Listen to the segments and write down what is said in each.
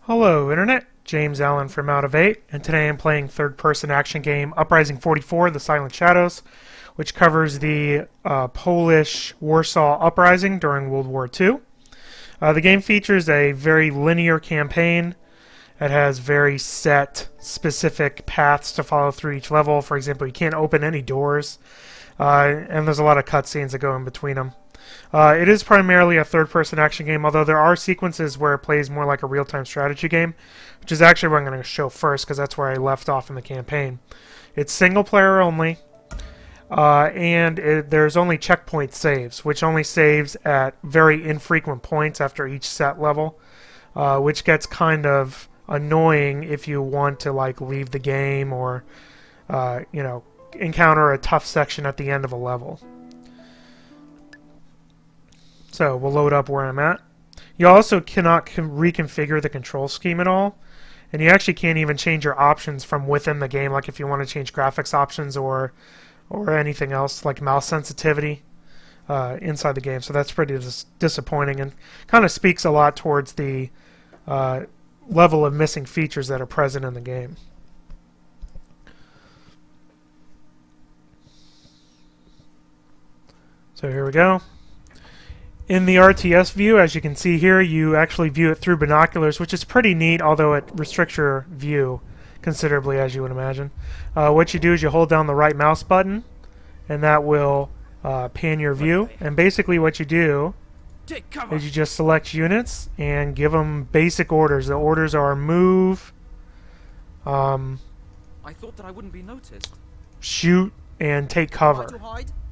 Hello Internet, James Allen from Out of 8, and today I'm playing third-person action game Uprising 44, The Silent Shadows, which covers the Polish Warsaw Uprising during World War II. The game features a very linear campaign. It has very set, specific paths to follow through each level. For example, you can't open any doors, and there's a lot of cutscenes that go in between them. It is primarily a third-person action game, although there are sequences where it plays more like a real-time strategy game, which is actually what I'm going to show first, because that's where I left off in the campaign. It's single-player only, and there's only checkpoint saves, which only saves at very infrequent points after each set level, which gets kind of annoying if you want to leave the game or encounter a tough section at the end of a level. So we'll load up where I'm at. You also cannot reconfigure the control scheme at all, and you actually can't even change your options from within the game, like if you want to change graphics options or anything else like mouse sensitivity inside the game. So that's pretty disappointing and kind of speaks a lot towards the level of missing features that are present in the game. So here we go. In the RTS view, as you can see here, you actually view it through binoculars, which is pretty neat, although it restricts your view considerably, as you would imagine. What you do is you hold down the right mouse button, and that will pan your view. And basically what you do is you just select units and give them basic orders. The orders are move, I thought that I wouldn't be noticed. shoot, and take cover.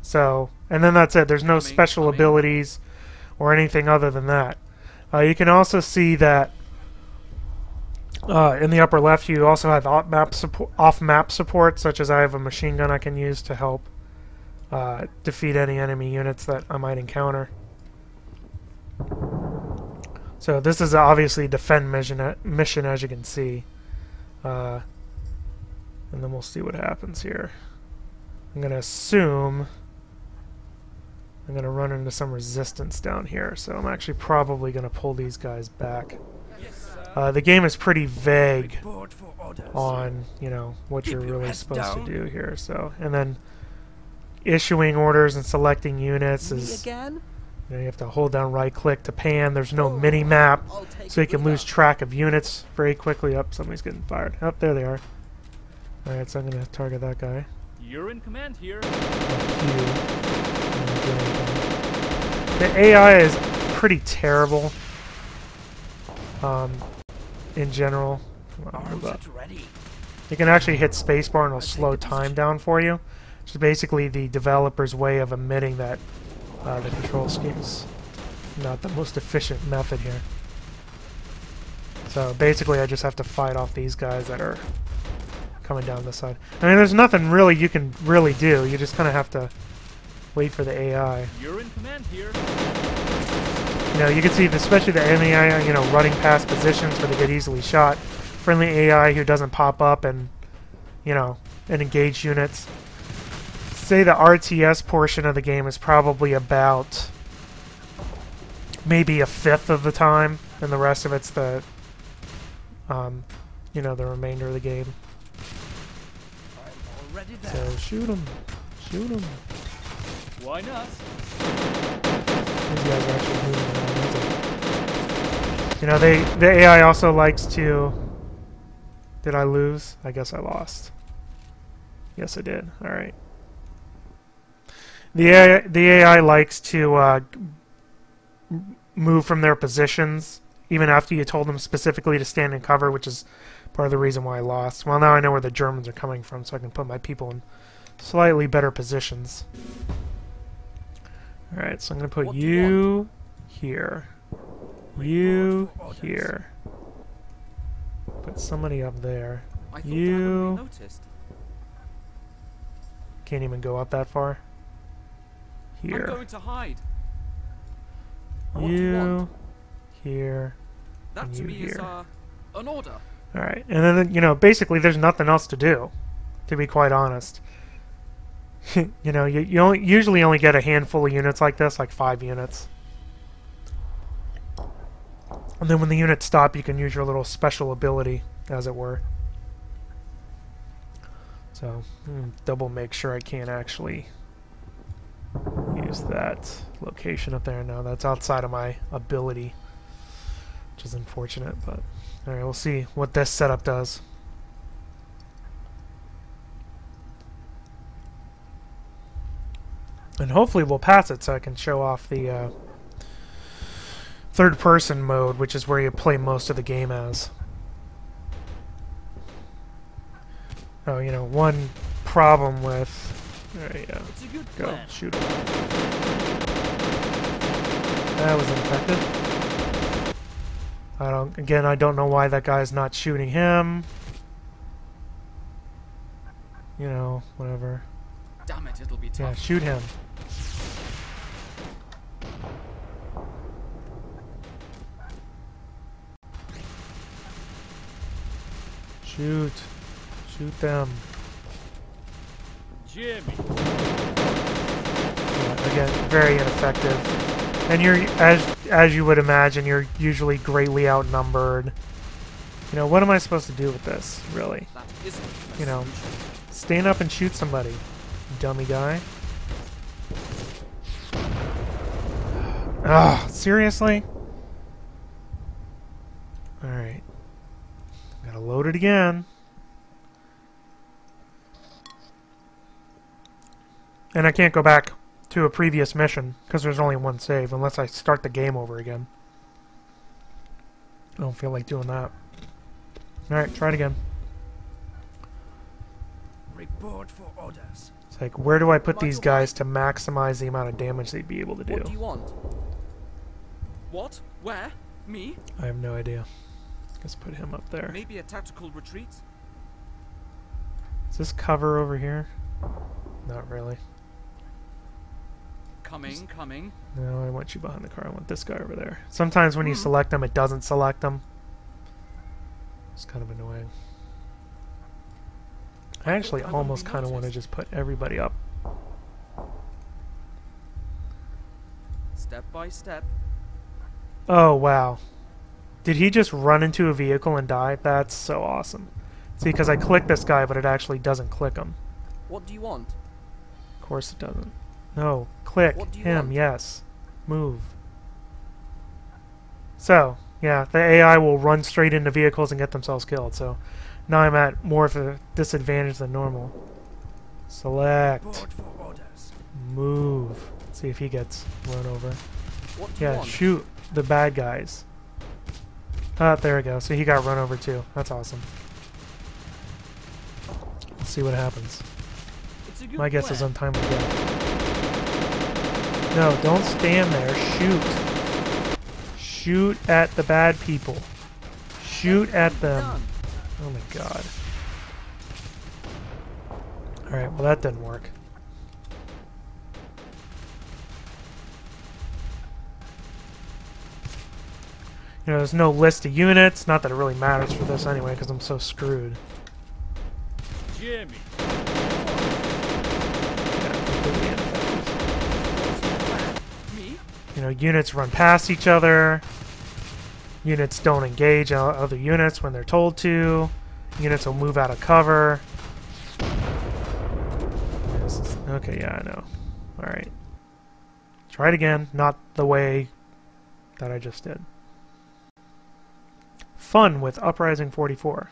So, and then that's it. There's no special abilities or anything other than that. You can also see that in the upper left you also have off-map support, such as I have a machine gun I can use to help defeat any enemy units that I might encounter. So this is obviously a defend mission, as you can see. And then we'll see what happens here. I'm going to assume I'm going to run into some resistance down here, so I'm actually probably going to pull these guys back. The game is pretty vague on, what you're really supposed to do here. So, and then issuing orders and selecting units is, you have to hold down right-click to pan. There's no mini-map, so you can lose track of units very quickly. Up, somebody's getting fired. Oh, there they are. All right, so I'm going to target that guy. You're in command here. The AI is pretty terrible in general. You can actually hit spacebar and it'll slow time down for you, which is basically the developer's way of admitting that the control scheme's not the most efficient method here. So basically I just have to fight off these guys that are coming down this side. I mean, there's nothing really you can really do. You just kind of have to wait for the AI. You're in command here. You can see, especially the enemy AI, running past positions where they get easily shot. Friendly AI who doesn't pop up and, and engage units. Say the RTS portion of the game is probably about maybe a fifth of the time, and the rest of it's the, the remainder of the game. So shoot him. Shoot him. Why not? These guys are actually moving around. The AI also likes to... Did I lose? I guess I lost. Yes, I did. Alright. The AI likes to move from their positions, even after you told them specifically to stand in cover, which is part of the reason why I lost. Well, now I know where the Germans are coming from, so I can put my people in slightly better positions. Alright, so I'm going to put you here. You here. Put somebody up there. You... Can't even go up that far. Here. I'm going to hide. You... Here. That to me is an order. Alright, and then, basically there's nothing else to do, to be quite honest. You usually only get a handful of units like this, like 5 units. And then when the units stop, you can use your little special ability, as it were. So, double make sure I can't actually use that location up there. No, that's outside of my ability, which is unfortunate, but alright, we'll see what this setup does. And hopefully we'll pass it so I can show off the third-person mode, which is where you play most of the game as. Oh, you know, one problem with... Alright, yeah. Go, shoot him. That was infected. I don't know why that guy's not shooting him. You know, whatever. Damn it, it'll be tough. Yeah, shoot him. Shoot. Shoot them. Jimmy. Yeah, again, very ineffective. And you're, as you would imagine, you're usually greatly outnumbered. You know, what am I supposed to do with this, really? That isn't You know, stand up and shoot somebody, dummy guy. Ah, seriously? Alright. Gotta load it again. And I can't go back to a previous mission, because there's only one save, unless I start the game over again. I don't feel like doing that. Alright, try it again. Report for orders. It's like, where do I put these guys to maximize the amount of damage they'd be able to do? What do you want? What? Where? Me? I have no idea. Let's put him up there. Maybe a tactical retreat? Is this cover over here? Not really. Coming. No, I want you behind the car. I want this guy over there. Sometimes when you select them, it doesn't select them. It's kind of annoying. I actually almost kind of want to just put everybody up. Step by step. Oh, wow. Did he just run into a vehicle and die? That's so awesome. See, because I clicked this guy, but it actually doesn't click him. What do you want? Of course it doesn't. No, click What do you him, want? yes. Move. So, yeah, the AI will run straight into vehicles and get themselves killed, so now I'm at more of a disadvantage than normal. Select. Report for orders. Move. See if he gets run over. What do you Yeah, want? shoot the bad guys. Ah, there we go. So he got run over too. That's awesome. Let's see what happens. It's a good My guess is plan. untimely death. No, don't stand there. Shoot. Shoot at the bad people. Shoot at them. Done. Oh my god. Alright, well that didn't work. You know, there's no list of units. Not that it really matters for this anyway, because I'm so screwed. Jimmy. Yeah, completely ineffective. Me? You know, units run past each other. Units don't engage other units when they're told to. Units will move out of cover. Okay, yeah, I know. Alright. Try it again. Not the way that I just did. Fun with Uprising 44.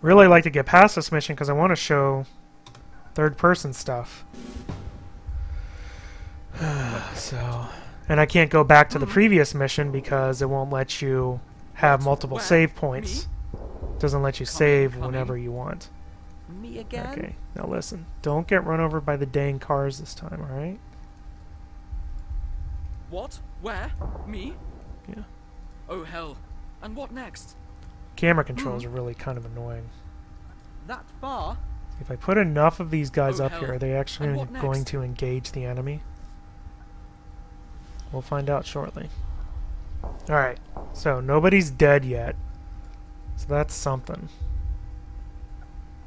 Really like to get past this mission because I want to show third-person stuff. So, and I can't go back to the previous mission because it won't let you have multiple save points. It doesn't let you save whenever you want. Me again? Okay, now listen. Don't get run over by the dang cars this time, alright? What? Where? Me? Yeah. Oh hell. And what next? Camera controls are really kind of annoying. That far? If I put enough of these guys Oh, up hell. here, are they actually And what going next? to engage the enemy? We'll find out shortly. Alright, so nobody's dead yet. So that's something.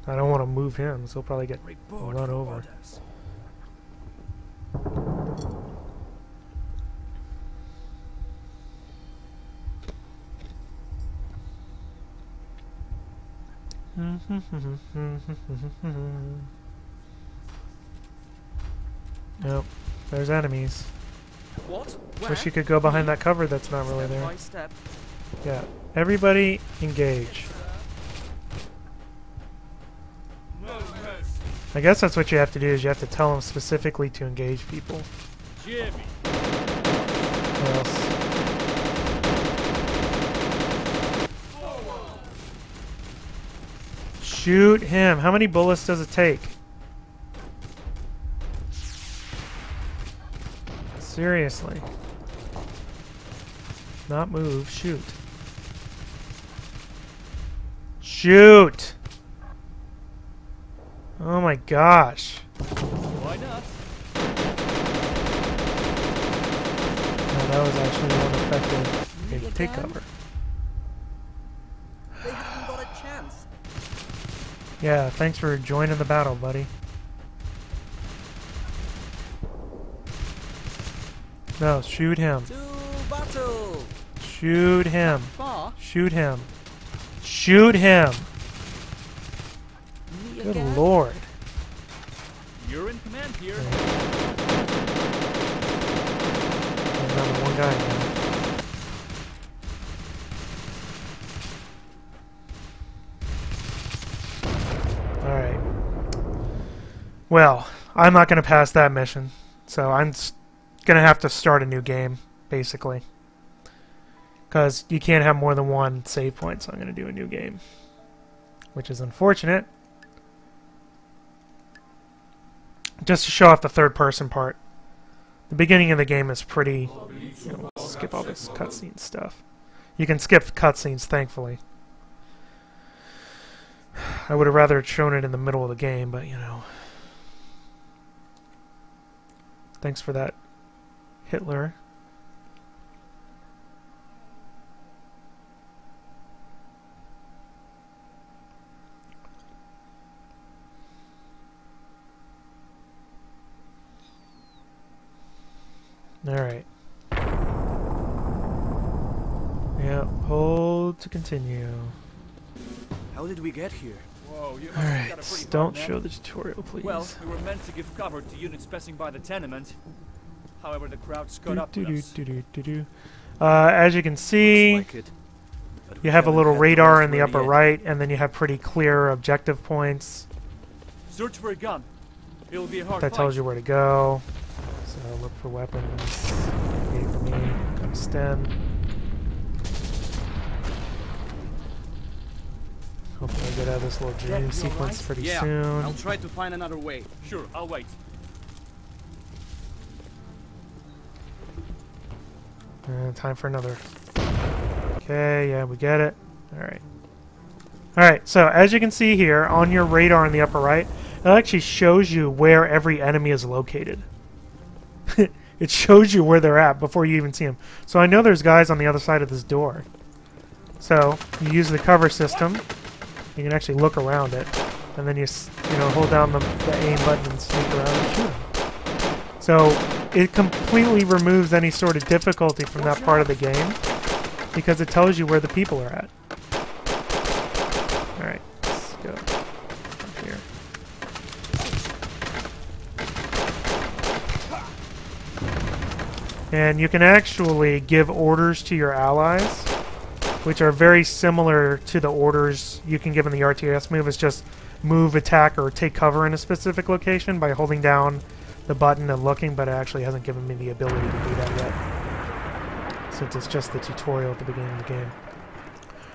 I don't want to move him, so he'll probably get Report run for over. orders. Nope. There's enemies. What? Where? Wish you could go behind that cover that's not really Step there. by step. Yeah. Everybody engage. I guess that's what you have to do, is you have to tell them specifically to engage people. Jimmy. What else? Shoot him. How many bullets does it take? Seriously. Not move. Shoot. Shoot! Oh my gosh. Why not? No, that was actually one effective. Okay, take cover. They haven't got a chance. Yeah, thanks for joining the battle, buddy. No, shoot him. To battle. Shoot him. Far. Shoot him. Shoot him! Me Good again? lord. You're in command here. There's only one guy now. Alright. Well, I'm not going to pass that mission, so I'm going to have to start a new game, basically. Because you can't have more than one save point, so I'm going to do a new game. Which is unfortunate. Just to show off the third-person part. The beginning of the game is pretty... You know, we'll skip all this cutscene stuff. You can skip cutscenes, thankfully. I would have rather shown it in the middle of the game, but, you know. Thanks for that, Hitler. Alright. Yeah, hold to continue. How did we get here? Whoa, you must have got a Alright, pretty don't hard show net. the tutorial, please. Well, we were meant to give cover to units passing by the tenement. However, the crowds caught up with us. As you can see, Looks like it. But we you have a haven't little had radar the in the rest upper ready right, and then you have pretty clear objective points. Search for a gun. It'll be a hard That fight. tells you where to go. So look for weapons. A for me. Got a stem. Hopefully I get out of this little dream sequence pretty yet. soon. I'll try to find another way. Sure, I'll wait. Time for another. Okay, yeah, we get it. Alright. Alright, so as you can see here, on your radar in the upper right, it actually shows you where every enemy is located. It shows you where they're at before you even see them. So I know there's guys on the other side of this door. So, you use the cover system. You can actually look around it. And then you know, hold down the aim button and sneak around and shoot them. So, it completely removes any sort of difficulty from that part of the game. Because it tells you where the people are at. Alright, let's go up here. And you can actually give orders to your allies, which are very similar to the orders you can give in the RTS move. It's just move, attack, or take cover in a specific location by holding down the button and looking, but it actually hasn't given me the ability to do that yet, since it's just the tutorial at the beginning of the game.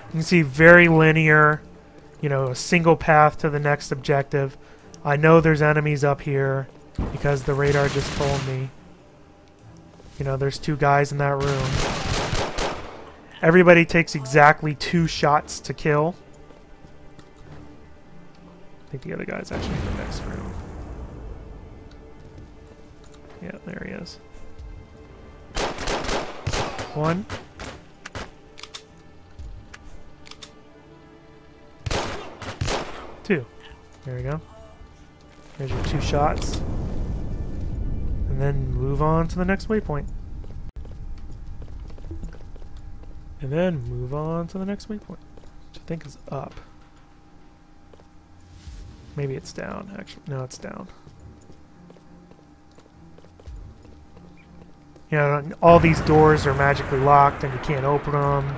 You can see very linear, you know, a single path to the next objective. I know there's enemies up here because the radar just told me. You know, there's two guys in that room. Everybody takes exactly 2 shots to kill. I think the other guy's actually in the next room. Yeah, there he is. 1. 2. There we go. There's your 2 shots. And then move on to the next waypoint. And then move on to the next waypoint, which I think is up. Maybe it's down. Actually, no, it's down. You know, all these doors are magically locked and you can't open them.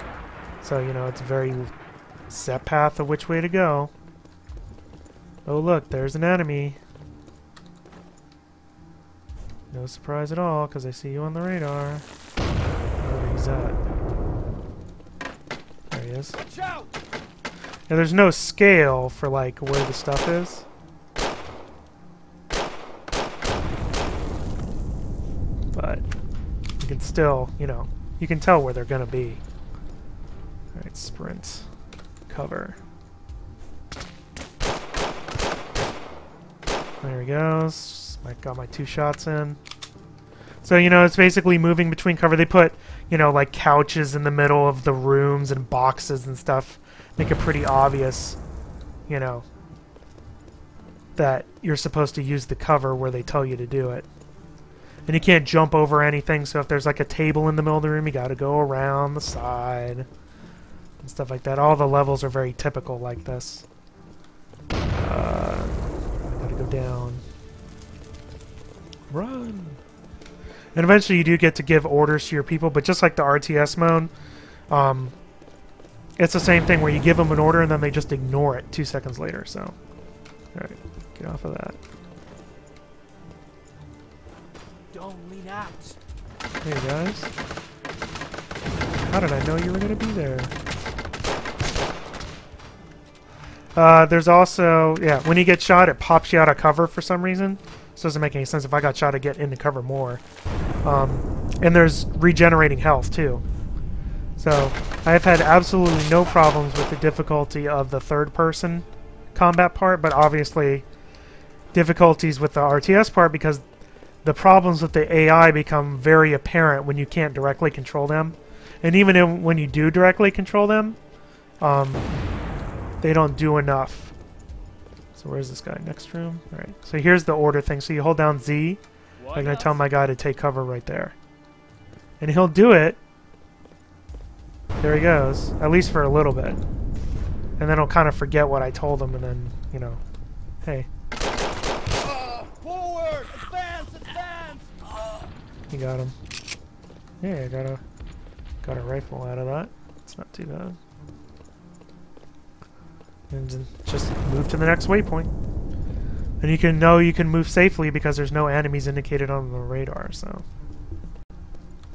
So, you know, it's a very set path of which way to go. Oh, look, there's an enemy. No surprise at all, because I see you on the radar. Wherever he's at. There he is. Now, there's no scale for, like, where the stuff is. But you can still, you know, you can tell where they're going to be. Alright, sprint. Cover. There he goes. I got my 2 shots in. So, you know, it's basically moving between cover. They put, you know, like couches in the middle of the rooms and boxes and stuff. Make it pretty obvious, you know, that you're supposed to use the cover where they tell you to do it. And you can't jump over anything, so if there's like a table in the middle of the room, you gotta go around the side and stuff like that. All the levels are very typical like this. I gotta go down. Run! And eventually you do get to give orders to your people, but just like the RTS mode, it's the same thing where you give them an order and then they just ignore it 2 seconds later, so. Alright, get off of that. Don't lean out. Hey guys. How did I know you were going to be there? There's also, yeah, when you get shot, it pops you out of cover for some reason. This doesn't make any sense. If I got shot, I get into cover more. And there's regenerating health, too. So, I've had absolutely no problems with the difficulty of the third-person combat part, but obviously difficulties with the RTS part because the problems with the AI become very apparent when you can't directly control them. And even when you do directly control them, they don't do enough. So where's this guy? Next room? Alright. So here's the order thing. So you hold down Z. I'm going to tell my guy to take cover right there. And he'll do it. There he goes. At least for a little bit. And then he'll kind of forget what I told him and then, you know, hey. Forward! Advance! Advance! You got him. Yeah, I got a rifle out of that. It's not too bad. And then just move to the next waypoint. And you can know you can move safely because there's no enemies indicated on the radar, so.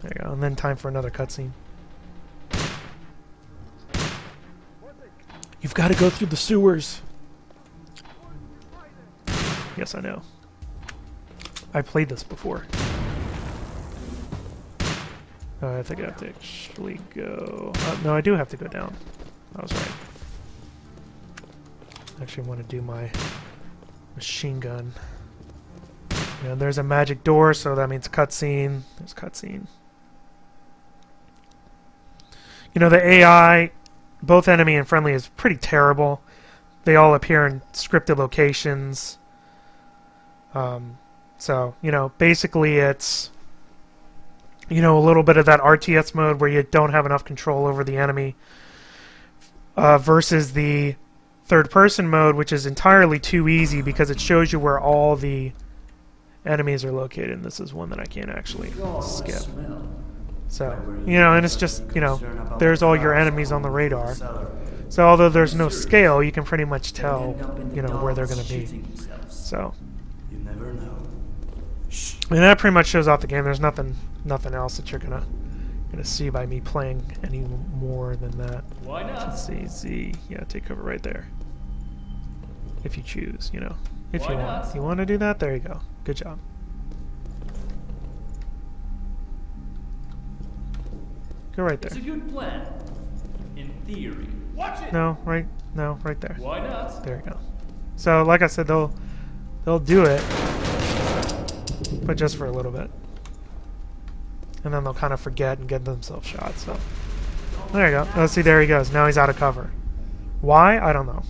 There you go. And then time for another cutscene. You've got to go through the sewers. Yes, I know. I played this before. I think I have to actually go... no, I do have to go down. I was right. I actually want to do my machine gun. And there's a magic door, so that means cutscene. There's cutscene. You know, the AI, both enemy and friendly, is pretty terrible. They all appear in scripted locations. So, you know, basically it's, you know, a little bit of that RTS mode where you don't have enough control over the enemy versus the third-person mode, which is entirely too easy because it shows you where all the enemies are located. And this is one that I can't actually skip. So, you know, and it's just, you know, there's all your enemies on the radar. So although there's no scale, you can pretty much tell, you know, where they're going to be. So, and that pretty much shows off the game. There's nothing else that you're gonna see by me playing any more than that. Why not? Let's see, Z. Yeah, take cover right there. If you choose, you know. If you want. If you want to do that, there you go. Good job. Go right there. It's a good plan. In theory. Watch it. No, right there. Why not? There you go. So, like I said, they'll do it, but just for a little bit. And then they'll kind of forget and get themselves shot, so. There you go. Let's see, there he goes. Now he's out of cover. Why? I don't know.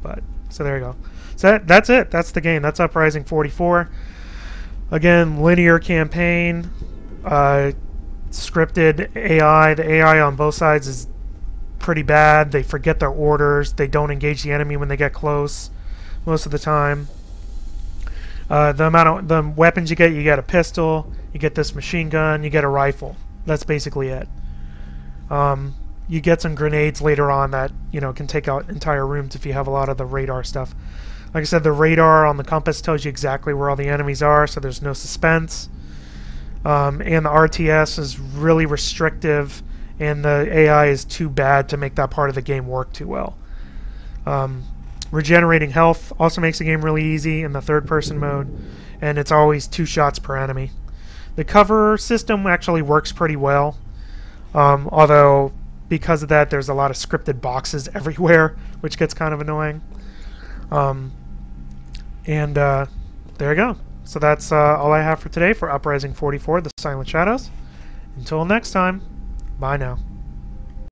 But, so there you go. So that's it. That's the game. That's Uprising 44. Again, linear campaign. Scripted AI. The AI on both sides is pretty bad. They forget their orders. They don't engage the enemy when they get close. most of the time. The weapons you get a pistol, you get this machine gun, you get a rifle. That's basically it. You get some grenades later on that, you know, can take out entire rooms if you have a lot of the radar stuff. Like I said, the radar on the compass tells you exactly where all the enemies are, so there's no suspense. And the RTS is really restrictive, and the AI is too bad to make that part of the game work too well. Regenerating health also makes the game really easy in the third-person mode, and it's always 2 shots per enemy. The cover system actually works pretty well, although because of that there's a lot of scripted boxes everywhere, which gets kind of annoying. There you go. So that's all I have for today for Uprising 44, The Silent Shadows. Until next time, bye now.